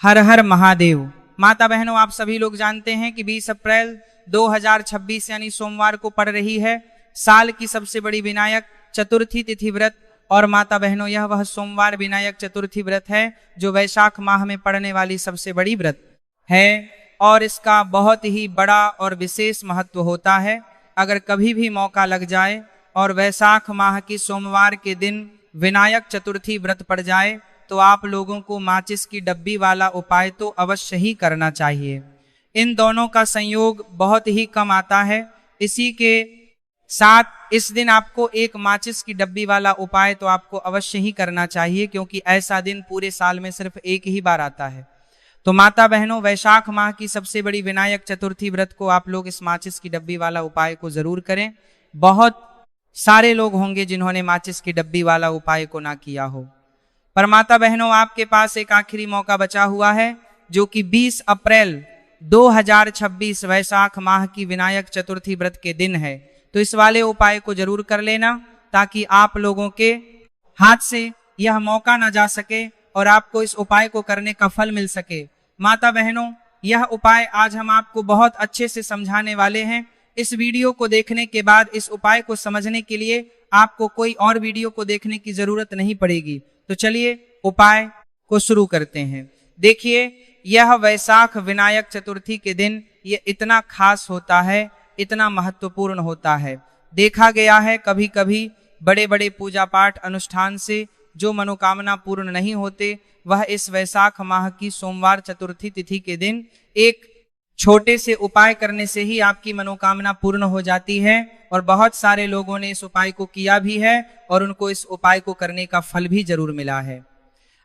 हर हर महादेव। माता बहनों, आप सभी लोग जानते हैं कि 20 अप्रैल 2026 यानी सोमवार को पड़ रही है साल की सबसे बड़ी विनायक चतुर्थी तिथि व्रत। और माता बहनों, यह वह सोमवार विनायक चतुर्थी व्रत है जो वैशाख माह में पड़ने वाली सबसे बड़ी व्रत है और इसका बहुत ही बड़ा और विशेष महत्व होता है। अगर कभी भी मौका लग जाए और वैशाख माह की सोमवार के दिन विनायक चतुर्थी व्रत पड़ जाए तो आप लोगों को माचिस की डब्बी वाला उपाय तो अवश्य ही करना चाहिए। इन दोनों का संयोग बहुत ही कम आता है। इसी के साथ इस दिन आपको एक माचिस की डब्बी वाला उपाय तो आपको अवश्य ही करना चाहिए, क्योंकि ऐसा दिन पूरे साल में सिर्फ एक ही बार आता है। तो माता बहनों, वैशाख माह की सबसे बड़ी विनायक चतुर्थी व्रत को आप लोग इस माचिस की डब्बी वाला उपाय को जरूर करें। बहुत सारे लोग होंगे जिन्होंने माचिस की डब्बी वाला उपाय को ना किया हो, पर माता बहनों आपके पास एक आखिरी मौका बचा हुआ है जो कि 20 अप्रैल 2026 वैशाख माह की विनायक चतुर्थी व्रत के दिन है। तो इस वाले उपाय को जरूर कर लेना ताकि आप लोगों के हाथ से यह मौका ना जा सके और आपको इस उपाय को करने का फल मिल सके। माता बहनों, यह उपाय आज हम आपको बहुत अच्छे से समझाने वाले हैं। इस वीडियो को देखने के बाद इस उपाय को समझने के लिए आपको कोई और वीडियो को देखने की जरूरत नहीं पड़ेगी। तो चलिए उपाय को शुरू करते हैं। देखिए, यह वैशाख विनायक चतुर्थी के दिन ये इतना खास होता है, इतना महत्वपूर्ण होता है। देखा गया है कभी कभी बड़े बड़े पूजा पाठ अनुष्ठान से जो मनोकामना पूर्ण नहीं होते, वह इस वैशाख माह की सोमवार चतुर्थी तिथि के दिन एक छोटे से उपाय करने से ही आपकी मनोकामना पूर्ण हो जाती है। और बहुत सारे लोगों ने इस उपाय को किया भी है और उनको इस उपाय को करने का फल भी जरूर मिला है।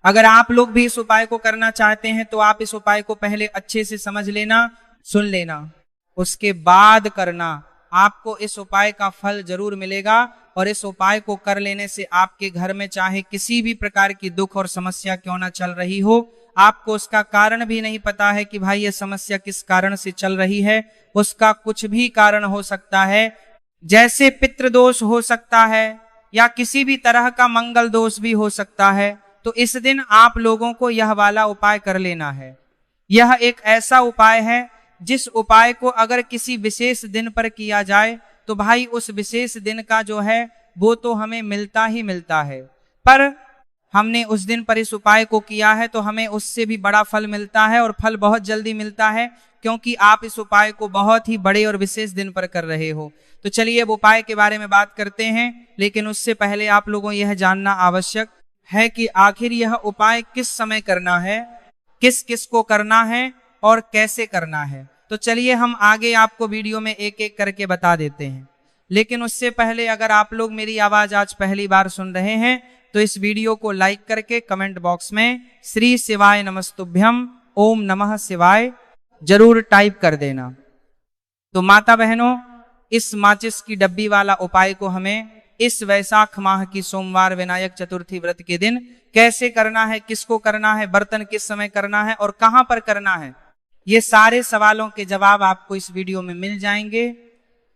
अगर आप लोग भी इस उपाय को करना चाहते हैं तो आप इस उपाय को पहले अच्छे से समझ लेना, सुन लेना, उसके बाद करना। आपको इस उपाय का फल जरूर मिलेगा और इस उपाय को कर लेने से आपके घर में चाहे किसी भी प्रकार की दुख और समस्या क्यों ना चल रही हो, आपको उसका कारण भी नहीं पता है कि भाई ये समस्या किस कारण से चल रही है, उसका कुछ भी कारण हो सकता है। जैसे पितृदोष हो सकता है या किसी भी तरह का मंगल दोष भी हो सकता है। तो इस दिन आप लोगों को यह वाला उपाय कर लेना है। यह एक ऐसा उपाय है जिस उपाय को अगर किसी विशेष दिन पर किया जाए तो भाई उस विशेष दिन का जो है वो तो हमें मिलता ही मिलता है, पर हमने उस दिन पर इस उपाय को किया है तो हमें उससे भी बड़ा फल मिलता है और फल बहुत जल्दी मिलता है, क्योंकि आप इस उपाय को बहुत ही बड़े और विशेष दिन पर कर रहे हो। तो चलिए अब उपाय के बारे में बात करते हैं, लेकिन उससे पहले आप लोगों यह जानना आवश्यक है कि आखिर यह उपाय किस समय करना है, किस किस को करना है और कैसे करना है। तो चलिए हम आगे आपको वीडियो में एक एक करके बता देते हैं। लेकिन उससे पहले अगर आप लोग मेरी आवाज आज पहली बार सुन रहे हैं तो इस वीडियो को लाइक करके कमेंट बॉक्स में श्री शिवाय नमस्तुभ्यम ओम नमः शिवाय जरूर टाइप कर देना। तो माता बहनों, इस माचिस की डब्बी वाला उपाय को हमें इस वैशाख माह की सोमवार विनायक चतुर्थी व्रत के दिन कैसे करना है, किसको करना है, बर्तन किस समय करना है और कहां पर करना है, ये सारे सवालों के जवाब आपको इस वीडियो में मिल जाएंगे।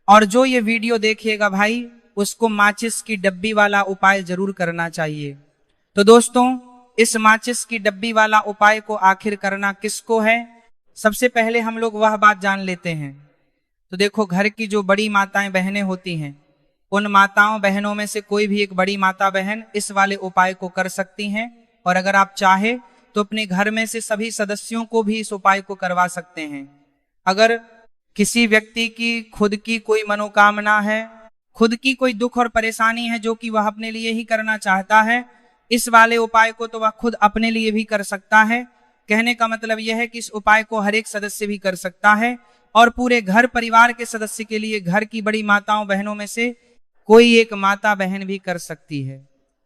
और जो ये वीडियो देखेगा भाई उसको माचिस की डब्बी वाला उपाय जरूर करना चाहिए। तो दोस्तों, इस माचिस की डब्बी वाला उपाय को आखिर करना किसको है, सबसे पहले हम लोग वह बात जान लेते हैं। तो देखो, घर की जो बड़ी माताएं बहनें होती हैं, उन माताओं बहनों में से कोई भी एक बड़ी माता बहन इस वाले उपाय को कर सकती हैं। और अगर आप चाहे तो अपने घर में से सभी सदस्यों को भी इस उपाय को करवा सकते हैं। अगर किसी व्यक्ति की खुद की कोई मनोकामना है, खुद की कोई दुख और परेशानी है जो कि वह अपने लिए ही करना चाहता है, इस वाले उपाय को तो वह खुद अपने लिए भी कर सकता है। कहने का मतलब यह है कि इस उपाय को हर एक सदस्य भी कर सकता है और पूरे घर परिवार के सदस्य के लिए घर की बड़ी माताओं बहनों में से कोई एक माता बहन भी कर सकती है।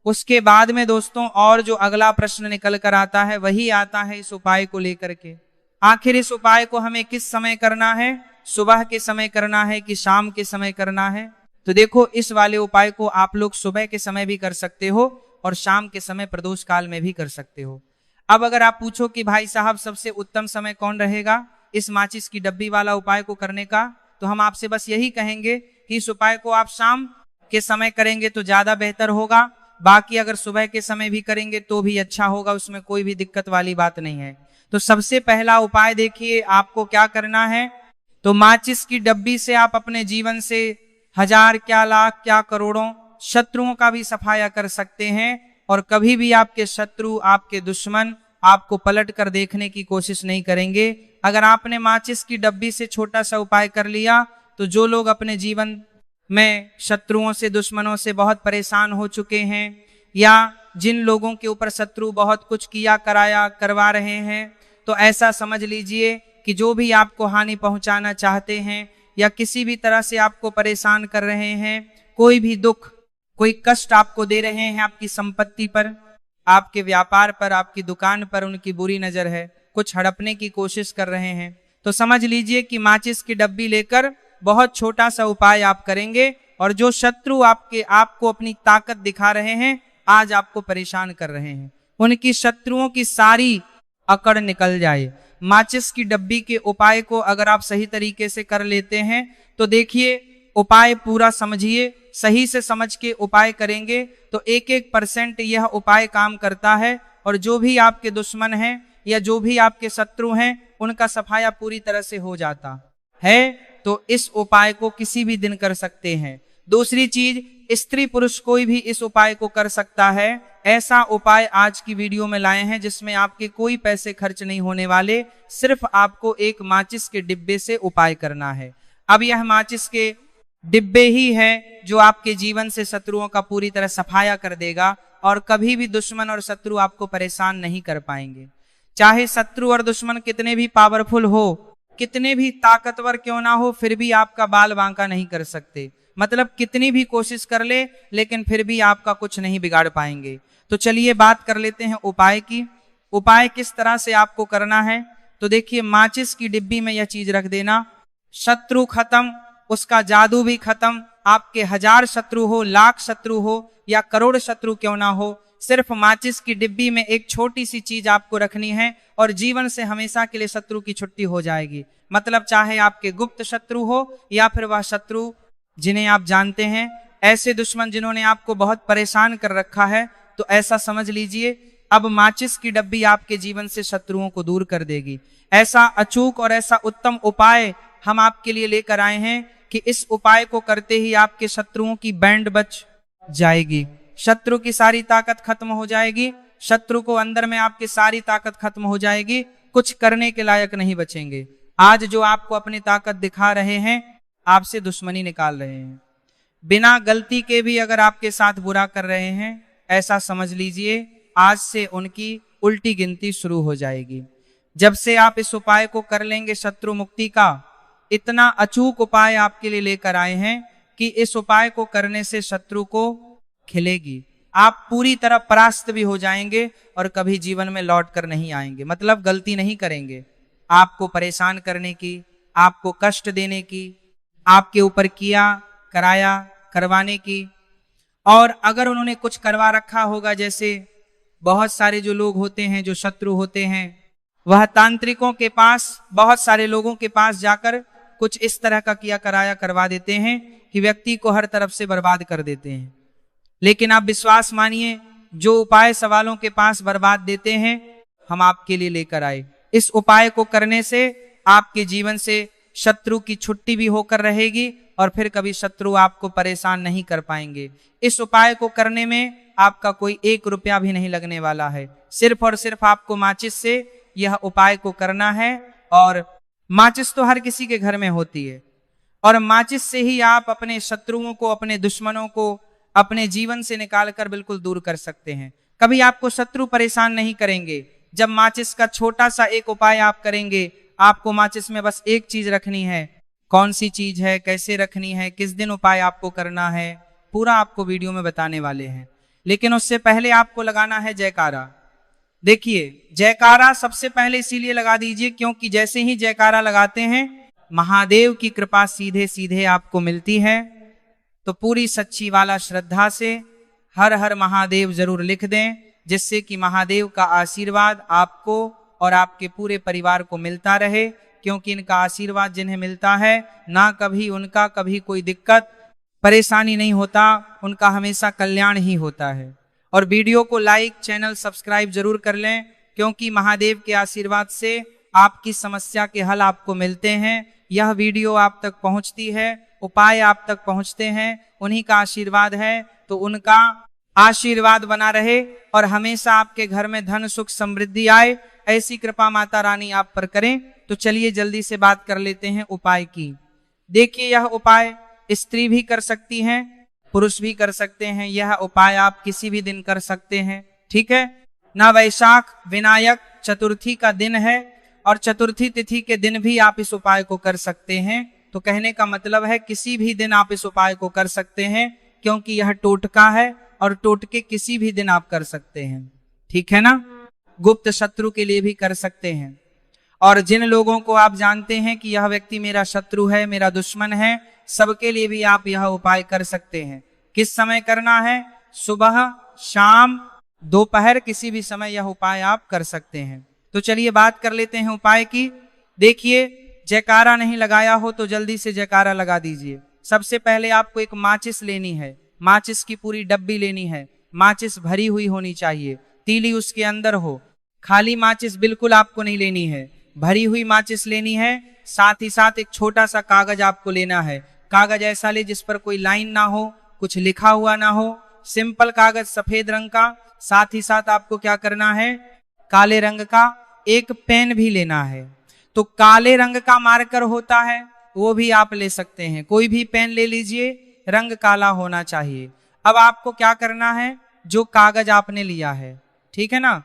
उसके बाद में दोस्तों और जो अगला प्रश्न निकल कर आता है वही आता है इस उपाय को लेकर के, आखिर इस उपाय को हमें किस समय करना है, सुबह के समय करना है कि शाम के समय करना है। तो देखो, इस वाले उपाय को आप लोग सुबह के समय भी कर सकते हो और शाम के समय प्रदोष काल में भी कर सकते हो। अब अगर आप पूछो कि भाई साहब सबसे उत्तम समय कौन रहेगा इस माचिस की डब्बी वाला उपाय को करने का, तो हम आपसे बस यही कहेंगे कि इस उपाय को आप शाम के समय करेंगे तो ज्यादा बेहतर होगा। बाकी अगर सुबह के समय भी करेंगे तो भी अच्छा होगा, उसमें कोई भी दिक्कत वाली बात नहीं है। तो सबसे पहला उपाय देखिए आपको क्या करना है। तो माचिस की डब्बी से आप अपने जीवन से हजार क्या लाख क्या करोड़ों शत्रुओं का भी सफाया कर सकते हैं। और कभी भी आपके शत्रु आपके दुश्मन आपको पलट कर देखने की कोशिश नहीं करेंगे। अगर आपने माचिस की डब्बी से छोटा सा उपाय कर लिया तो जो लोग अपने जीवन में शत्रुओं से दुश्मनों से बहुत परेशान हो चुके हैं या जिन लोगों के ऊपर शत्रु बहुत कुछ किया कराया करवा रहे हैं, तो ऐसा समझ लीजिए कि जो भी आपको हानि पहुंचाना चाहते हैं या किसी भी तरह से आपको परेशान कर रहे हैं, कोई भी दुख कोई कष्ट आपको दे रहे हैं, आपकी संपत्ति पर आपके व्यापार पर आपकी दुकान पर उनकी बुरी नजर है, कुछ हड़पने की कोशिश कर रहे हैं, तो समझ लीजिए कि माचिस की डब्बी लेकर बहुत छोटा सा उपाय आप करेंगे और जो शत्रु आपको अपनी ताकत दिखा रहे हैं, आज आपको परेशान कर रहे हैं, उनकी शत्रुओं की सारी अकड़ निकल जाए। माचिस की डब्बी के उपाय को अगर आप सही तरीके से कर लेते हैं तो देखिए उपाय पूरा समझिए, सही से समझ के उपाय करेंगे तो 1% यह उपाय काम करता है और जो भी आपके दुश्मन हैं या जो भी आपके शत्रु हैं उनका सफाया पूरी तरह से हो जाता है। तो इस उपाय को किसी भी दिन कर सकते हैं। दूसरी चीज, स्त्री पुरुष कोई भी इस उपाय को कर सकता है। ऐसा उपाय आज की वीडियो में लाए हैं जिसमें आपके कोई पैसे खर्च नहीं होने वाले, सिर्फ आपको एक माचिस के डिब्बे से उपाय करना है। अब यह माचिस के डिब्बे ही है जो आपके जीवन से शत्रुओं का पूरी तरह सफाया कर देगा और कभी भी दुश्मन और शत्रु आपको परेशान नहीं कर पाएंगे। चाहे शत्रु और दुश्मन कितने भी पावरफुल हो, कितने भी ताकतवर क्यों ना हो, फिर भी आपका बाल बांका नहीं कर सकते। मतलब कितनी भी कोशिश कर ले लेकिन फिर भी आपका कुछ नहीं बिगाड़ पाएंगे। तो चलिए बात कर लेते हैं उपाय की। उपाय किस तरह से आपको करना है, तो देखिए माचिस की डिब्बी में यह चीज रख देना, शत्रु खत्म, उसका जादू भी खत्म, आपके 1000 शत्रु हो, लाख शत्रु हो या करोड़ शत्रु क्यों ना हो, सिर्फ माचिस की डिब्बी में एक छोटी सी चीज आपको रखनी है और जीवन से हमेशा के लिए शत्रु की छुट्टी हो जाएगी। मतलब चाहे आपके गुप्त शत्रु हो या फिर वह शत्रु जिन्हें आप जानते हैं, ऐसे दुश्मन जिन्होंने आपको बहुत परेशान कर रखा है, तो ऐसा समझ लीजिए अब माचिस की डब्बी आपके जीवन से शत्रुओं को दूर कर देगी। ऐसा अचूक और ऐसा उत्तम उपाय हम आपके लिए लेकर आए हैं कि इस उपाय को करते ही आपके शत्रुओं की बैंड बच जाएगी, शत्रु की सारी ताकत खत्म हो जाएगी, शत्रु को अंदर में आपकी सारी ताकत खत्म हो जाएगी, कुछ करने के लायक नहीं बचेंगे। आज जो आपको अपनी ताकत दिखा रहे हैं, आपसे दुश्मनी निकाल रहे हैं, बिना गलती के भी अगर आपके साथ बुरा कर रहे हैं, ऐसा समझ लीजिए आज से उनकी उल्टी गिनती शुरू हो जाएगी। जब से आप इस उपाय को कर लेंगे, शत्रु मुक्ति का इतना अचूक उपाय आपके लिए लेकर आए हैं कि इस उपाय को करने से शत्रु को खिलेगी, आप पूरी तरह परास्त भी हो जाएंगे और कभी जीवन में लौट कर नहीं आएंगे। मतलब गलती नहीं करेंगे आपको परेशान करने की, आपको कष्ट देने की, आपके ऊपर किया कराया करवाने की। और अगर उन्होंने कुछ करवा रखा होगा, जैसे बहुत सारे जो लोग होते हैं जो शत्रु होते हैं, वह तांत्रिकों के पास, बहुत सारे लोगों के पास जाकर कुछ इस तरह का किया कराया करवा देते हैं कि व्यक्ति को हर तरफ से बर्बाद कर देते हैं। लेकिन आप विश्वास मानिए, जो उपाय सवालों के पास बर्बाद देते हैं, हम आपके लिए लेकर आए। इस उपाय को करने से आपके जीवन से शत्रु की छुट्टी भी होकर रहेगी और फिर कभी शत्रु आपको परेशान नहीं कर पाएंगे। इस उपाय को करने में आपका कोई 1 रुपया भी नहीं लगने वाला है, सिर्फ और सिर्फ आपको माचिस से यह उपाय को करना है। और माचिस तो हर किसी के घर में होती है और माचिस से ही आप अपने शत्रुओं को, अपने दुश्मनों को अपने जीवन से निकालकर बिल्कुल दूर कर सकते हैं। कभी आपको शत्रु परेशान नहीं करेंगे। जब माचिस का छोटा सा एक उपाय आप करेंगे, आपको माचिस में बस एक चीज रखनी है, कौन सी चीज है, कैसे रखनी है, किस दिन उपाय आपको करना है, पूरा आपको वीडियो में बताने वाले हैं। लेकिन उससे पहले आपको लगाना है जयकारा। देखिए जयकारा सबसे पहले इसीलिए लगा दीजिए क्योंकि जैसे ही जयकारा लगाते हैं, महादेव की कृपा सीधे सीधे आपको मिलती है। तो पूरी सच्ची वाला श्रद्धा से हर हर महादेव जरूर लिख दें, जिससे कि महादेव का आशीर्वाद आपको और आपके पूरे परिवार को मिलता रहे। क्योंकि इनका आशीर्वाद जिन्हें मिलता है, ना कभी उनका कभी कोई दिक्कत परेशानी नहीं होता, उनका हमेशा कल्याण ही होता है। और वीडियो को लाइक, चैनल सब्सक्राइब जरूर कर लें क्योंकि महादेव के आशीर्वाद से आपकी समस्या के हल आपको मिलते हैं। यह वीडियो आप तक पहुंचती है, उपाय आप तक पहुंचते हैं, उन्हीं का आशीर्वाद है। तो उनका आशीर्वाद बना रहे और हमेशा आपके घर में धन सुख समृद्धि आए, ऐसी कृपा माता रानी आप पर करें। तो चलिए जल्दी से बात कर लेते हैं उपाय की। देखिए, यह उपाय स्त्री भी कर सकती हैं, पुरुष भी कर सकते हैं। यह उपाय आप किसी भी दिन कर सकते हैं, ठीक है ना। वैशाख विनायक चतुर्थी का दिन है और चतुर्थी तिथि के दिन भी आप इस उपाय को कर सकते हैं। तो कहने का मतलब है किसी भी दिन आप इस उपाय को कर सकते हैं, क्योंकि यह टोटका है और टोटके किसी भी दिन आप कर सकते हैं, ठीक है ना। गुप्त शत्रु के लिए भी कर सकते हैं। और जिन लोगों को आप जानते हैं कि यह व्यक्ति मेरा शत्रु है, मेरा दुश्मन है, सबके लिए भी आप यह उपाय कर सकते हैं। किस समय करना है? सुबह, शाम, दोपहर, किसी भी समय यह उपाय आप कर सकते हैं। तो चलिए बात कर लेते हैं उपाय की। देखिए, जयकारा नहीं लगाया हो तो जल्दी से जयकारा लगा दीजिए। सबसे पहले आपको एक माचिस लेनी है, माचिस की पूरी डब्बी लेनी है। माचिस भरी हुई होनी चाहिए, तीली उसके अंदर हो। खाली माचिस बिल्कुल आपको नहीं लेनी है, भरी हुई माचिस लेनी है। साथ ही साथ एक छोटा सा कागज आपको लेना है। कागज ऐसा ले जिस पर कोई लाइन ना हो, कुछ लिखा हुआ ना हो, सिंपल कागज सफेद रंग का। साथ ही साथ आपको क्या करना है? काले रंग का एक पेन भी लेना है। तो काले रंग का मार्कर होता है, वो भी आप ले सकते हैं, कोई भी पेन ले लीजिए, रंग काला होना चाहिए। अब आपको क्या करना है? जो कागज आपने लिया है, ठीक है ना,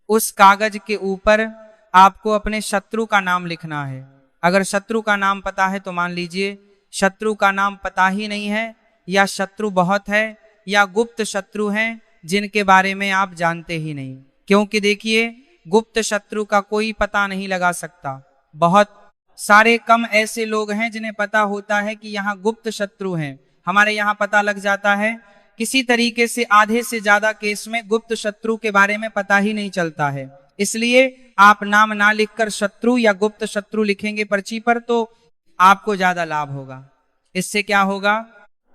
उस कागज के ऊपर आपको अपने शत्रु का नाम लिखना है। अगर शत्रु का नाम पता है तो मान लीजिए, शत्रु का नाम पता ही नहीं है, या शत्रु बहुत है, या गुप्त शत्रु हैं जिनके बारे में आप जानते ही नहीं। क्योंकि देखिए, गुप्त शत्रु का कोई पता नहीं लगा सकता। बहुत सारे कम ऐसे लोग हैं जिन्हें पता होता है कि यहाँ गुप्त शत्रु हैं। हमारे यहाँ पता लग जाता है, किसी तरीके से आधे से ज्यादा केस में गुप्त शत्रु के बारे में पता ही नहीं चलता है। इसलिए आप नाम ना लिखकर शत्रु या गुप्त शत्रु लिखेंगे पर्ची पर तो आपको ज्यादा लाभ होगा। इससे क्या होगा?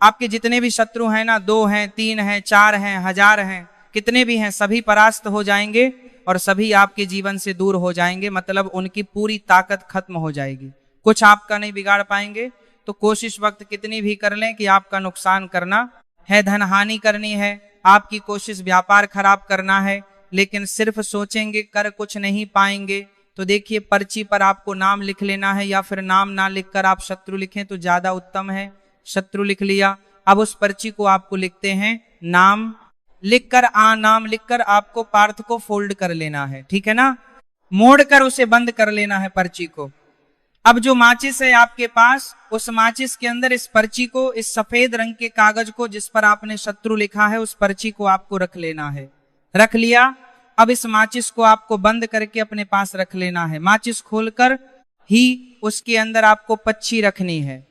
आपके जितने भी शत्रु हैं ना, 2 हैं, 3 हैं, 4 हैं, 1000 हैं, कितने भी हैं, सभी परास्त हो जाएंगे और सभी आपके जीवन से दूर हो जाएंगे। मतलब उनकी पूरी ताकत खत्म हो जाएगी, कुछ आपका नहीं बिगाड़ पाएंगे। तो कोशिश वक्त कितनी भी कर लें कि आपका नुकसान करना है, धन हानि करनी है, आपकी कोशिश व्यापार खराब करना है, लेकिन सिर्फ सोचेंगे कर कुछ नहीं पाएंगे। तो देखिए, पर्ची पर आपको नाम लिख लेना है, या फिर नाम ना लिखकर आप शत्रु लिखें तो ज्यादा उत्तम है। शत्रु लिख लिया। अब उस पर्ची को आपको लिखते हैं, नाम लिखकर नाम लिखकर आपको पार्थ को फोल्ड कर लेना है, ठीक है ना, मोड़कर उसे बंद कर लेना है पर्ची को। अब जो माचिस है आपके पास, उस माचिस के अंदर इस पर्ची को, इस सफेद रंग के कागज को जिस पर आपने शत्रु लिखा है, उस पर्ची को आपको रख लेना है। रख लिया। अब इस माचिस को आपको बंद करके अपने पास रख लेना है। माचिस खोलकर ही उसके अंदर आपको पच्छी रखनी है।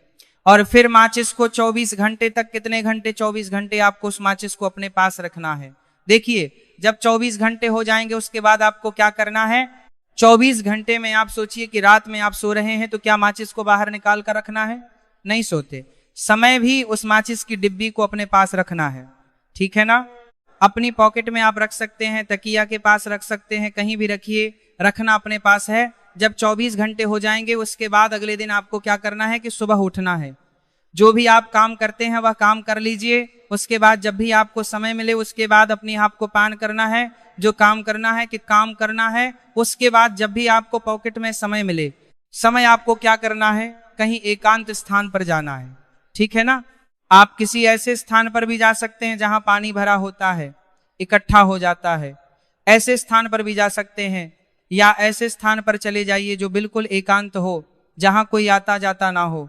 और फिर माचिस को 24 घंटे तक, कितने घंटे? 24 घंटे आपको उस माचिस को अपने पास रखना है। देखिए, जब 24 घंटे हो जाएंगे उसके बाद आपको क्या करना है? 24 घंटे में आप सोचिए कि रात में आप सो रहे हैं तो क्या माचिस को बाहर निकाल कर रखना है? नहीं सोते। समय भी उस माचिस की डिब्बी को अपने पास रखना है, ठीक है ना। अपनी पॉकेट में आप रख सकते हैं, तकिया के पास रख सकते हैं, कहीं भी रखिए, रखना अपने पास है। जब 24 घंटे हो जाएंगे उसके बाद अगले दिन आपको क्या करना है कि सुबह उठना है। जो भी आप काम करते हैं वह काम कर लीजिए। उसके बाद जब भी आपको समय मिले उसके बाद अपनी आप को पान करना है, जो काम करना है कि काम करना है। उसके बाद जब भी आपको पॉकेट में समय मिले, समय आपको क्या करना है? कहीं एकांत स्थान पर जाना है, ठीक है ना। आप किसी ऐसे स्थान पर भी जा सकते हैं जहां पानी भरा होता है, इकट्ठा हो जाता है, ऐसे स्थान पर भी जा सकते हैं, या ऐसे स्थान पर चले जाइए जो बिल्कुल एकांत हो, जहां कोई आता जाता ना हो।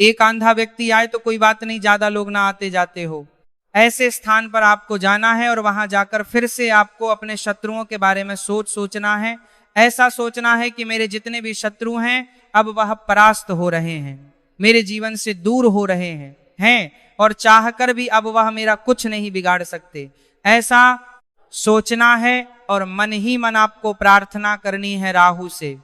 एक आंधा व्यक्ति आए तो कोई बात नहीं, ज्यादा लोग ना आते जाते हो। ऐसे स्थान पर आपको जाना है और वहां जाकर फिर से आपको अपने शत्रुओं के बारे में सोचना है। ऐसा सोचना है कि मेरे जितने भी शत्रु हैं अब वह परास्त हो रहे हैं, मेरे जीवन से दूर हो रहे हैं और चाहकर भी अब वह मेरा कुछ नहीं बिगाड़ सकते। ऐसा सोचना है और मन ही मन आपको प्रार्थना करनी है राहु से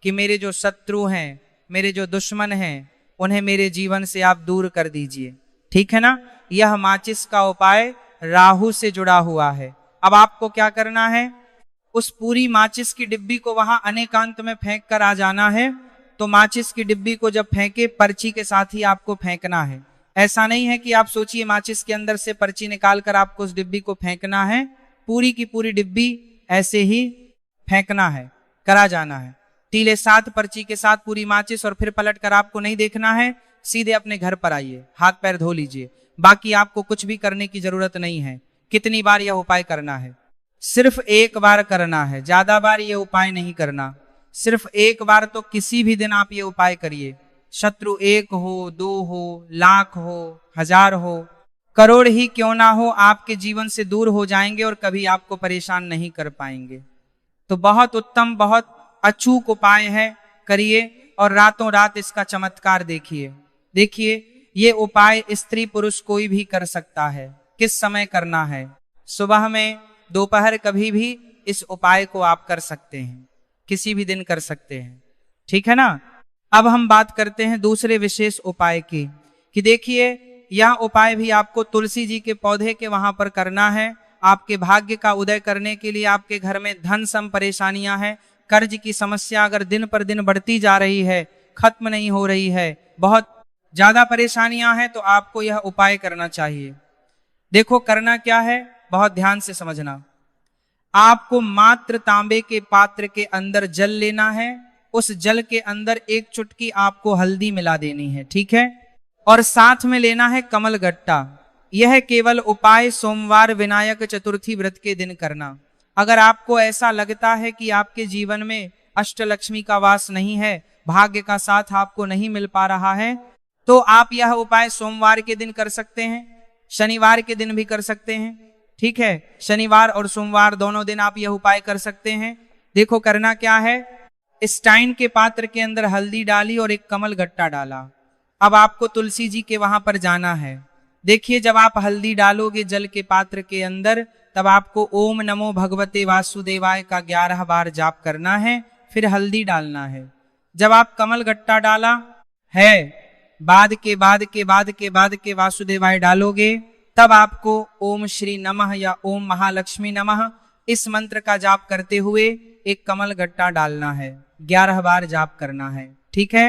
कि मेरे जो शत्रु हैं, मेरे जो दुश्मन हैं, उन्हें मेरे जीवन से आप दूर कर दीजिए, ठीक है ना। यह माचिस का उपाय राहु से जुड़ा हुआ है। अब आपको क्या करना है? उस पूरी माचिस की डिब्बी को वहां अनेकांत में फेंक कर आ जाना है। तो माचिस की डिब्बी को जब फेंके, पर्ची के साथ ही आपको फेंकना है। ऐसा नहीं है कि आप सोचिए माचिस के अंदर से पर्ची निकाल कर आपको उस डिब्बी को फेंकना है। पूरी की पूरी डिब्बी ऐसे ही फेंकना है, करा जाना है। तीले 7 पर्ची के साथ पूरी माचिस, और फिर पलट कर आपको नहीं देखना है, सीधे अपने घर पर आइए, हाथ पैर धो लीजिए। बाकी आपको कुछ भी करने की जरूरत नहीं है। कितनी बार यह उपाय करना है? सिर्फ एक बार करना है, ज्यादा बार यह उपाय नहीं करना। सिर्फ एक बार तो किसी भी दिन आप ये उपाय करिए। शत्रु 1 हो, 2 हो, लाख हो, 1000 हो, करोड़ ही क्यों ना हो, आपके जीवन से दूर हो जाएंगे और कभी आपको परेशान नहीं कर पाएंगे। तो बहुत उत्तम, बहुत अचूक उपाय है, करिए और रातों रात इसका चमत्कार देखिए। देखिए, ये उपाय स्त्री पुरुष कोई भी कर सकता है। किस समय करना है? सुबह में, दोपहर, कभी भी इस उपाय को आप कर सकते हैं, किसी भी दिन कर सकते हैं। ठीक है ना? अब हम बात करते हैं दूसरे विशेष उपाय की, कि देखिए यह उपाय भी आपको तुलसी जी के पौधे के वहां पर करना है। आपके भाग्य का उदय करने के लिए, आपके घर में धन सम परेशानियां हैं, कर्ज की समस्या अगर दिन पर दिन बढ़ती जा रही है, खत्म नहीं हो रही है, बहुत ज्यादा परेशानियां हैं, तो आपको यह उपाय करना चाहिए। देखो करना क्या है, बहुत ध्यान से समझना। आपको मात्र तांबे के पात्र के अंदर जल लेना है। उस जल के अंदर 1 चुटकी आपको हल्दी मिला देनी है, ठीक है? और साथ में लेना है कमल गट्टा। यह केवल उपाय सोमवार विनायक चतुर्थी व्रत के दिन करना। अगर आपको ऐसा लगता है कि आपके जीवन में अष्टलक्ष्मी का वास नहीं है, भाग्य का साथ आपको नहीं मिल पा रहा है, तो आप यह उपाय सोमवार के दिन कर सकते हैं, शनिवार के दिन भी कर सकते हैं। ठीक है, शनिवार और सोमवार दोनों दिन आप यह उपाय कर सकते हैं। देखो करना क्या है, स्टाइन के पात्र के अंदर हल्दी डाली और एक कमल गट्टा डाला। अब आपको तुलसी जी के वहां पर जाना है। देखिए, जब आप हल्दी डालोगे जल के पात्र के अंदर, तब आपको ओम नमो भगवते वासुदेवाय का 11 बार जाप करना है, फिर हल्दी डालना है। जब आप कमल गट्टा डाला है, बाद के वासुदेवाय डालोगे, तब आपको ओम श्री नमः या ओम महालक्ष्मी नमः इस मंत्र का जाप करते हुए एक कमल गट्टा डालना है, 11 बार जाप करना है। ठीक है?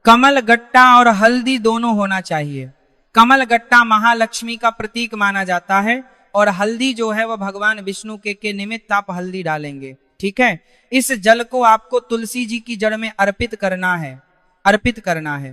कमल गट्टा और हल्दी दोनों होना चाहिए। कमल गट्टा महालक्ष्मी का प्रतीक माना जाता है, और हल्दी जो है वह भगवान विष्णु के निमित्त आप हल्दी डालेंगे। ठीक है? इस जल को आपको तुलसी जी की जड़ में अर्पित करना है, अर्पित करना है।